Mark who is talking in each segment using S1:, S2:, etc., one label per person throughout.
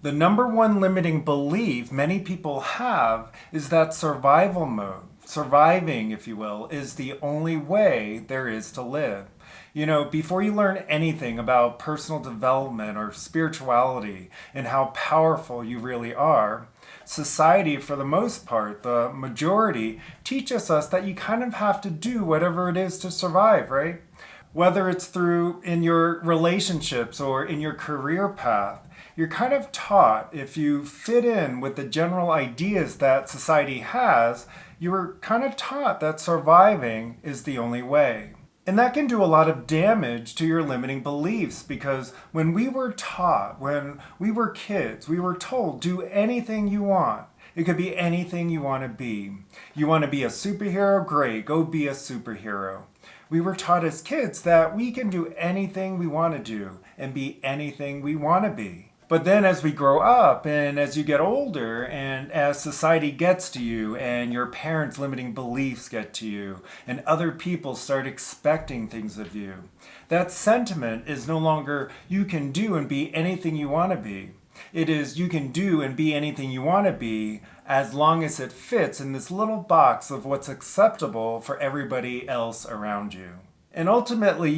S1: The number one limiting belief many people have is that survival mode, surviving, if you will, is the only way there is to live. Before you learn anything about personal development or spirituality and how powerful you really are, society, for the most part, the majority, teaches us that you kind of have to do whatever it is to survive, right? Whether it's through in your relationships or in your career path, you're kind of taught, if you fit in with the general ideas that society has, you were kind of taught that surviving is the only way. And that can do a lot of damage to your limiting beliefs, because when we were taught, when we were kids, we were told, do anything you want. It could be anything you want to be. You want to be a superhero? Great, go be a superhero. We were taught as kids that we can do anything we want to do and be anything we want to be. But then as we grow up and as you get older and as society gets to you and your parents' limiting beliefs get to you and other people start expecting things of you, that sentiment is no longer you can do and be anything you want to be. It is you can do and be anything you want to be as long as it fits in this little box of what's acceptable for everybody else around you. And ultimately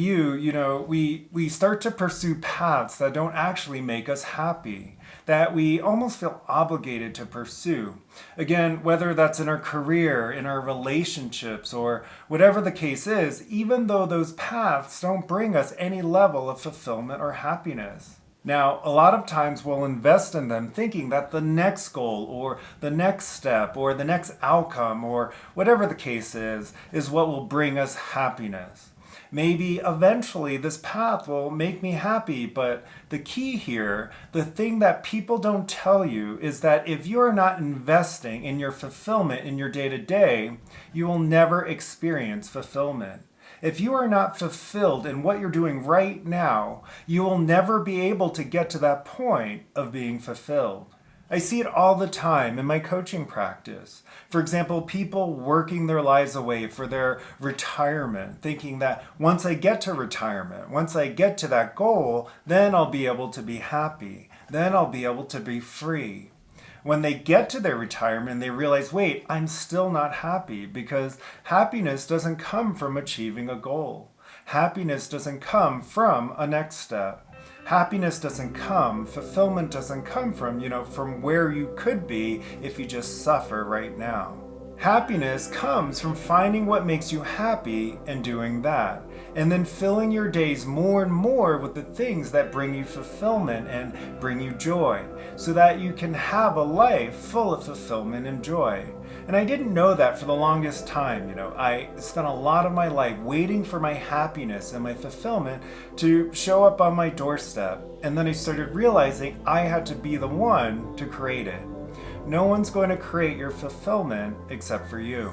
S1: we start to pursue paths that don't actually make us happy, that we almost feel obligated to pursue. Again, whether that's in our career, in our relationships, or whatever the case is, even though those paths don't bring us any level of fulfillment or happiness. Now, a lot of times we'll invest in them thinking that the next goal or the next step or the next outcome or whatever the case is what will bring us happiness. Maybe eventually this path will make me happy, but the key here, the thing that people don't tell you, is that if you are not investing in your fulfillment in your day-to-day, you will never experience fulfillment. If you are not fulfilled in what you're doing right now, you will never be able to get to that point of being fulfilled. I see it all the time in my coaching practice. For example, people working their lives away for their retirement, thinking that once I get to retirement, once I get to that goal, then I'll be able to be happy. Then I'll be able to be free. When they get to their retirement, they realize, wait, I'm still not happy, because happiness doesn't come from achieving a goal. Happiness doesn't come from a next step. Happiness doesn't come, fulfillment doesn't come from where you could be if you just suffer right now. Happiness comes from finding what makes you happy and doing that, and then filling your days more and more with the things that bring you fulfillment and bring you joy, so that you can have a life full of fulfillment and joy. And I didn't know that for the longest time. I spent a lot of my life waiting for my happiness and my fulfillment to show up on my doorstep. And then I started realizing I had to be the one to create it. No one's going to create your fulfillment except for you.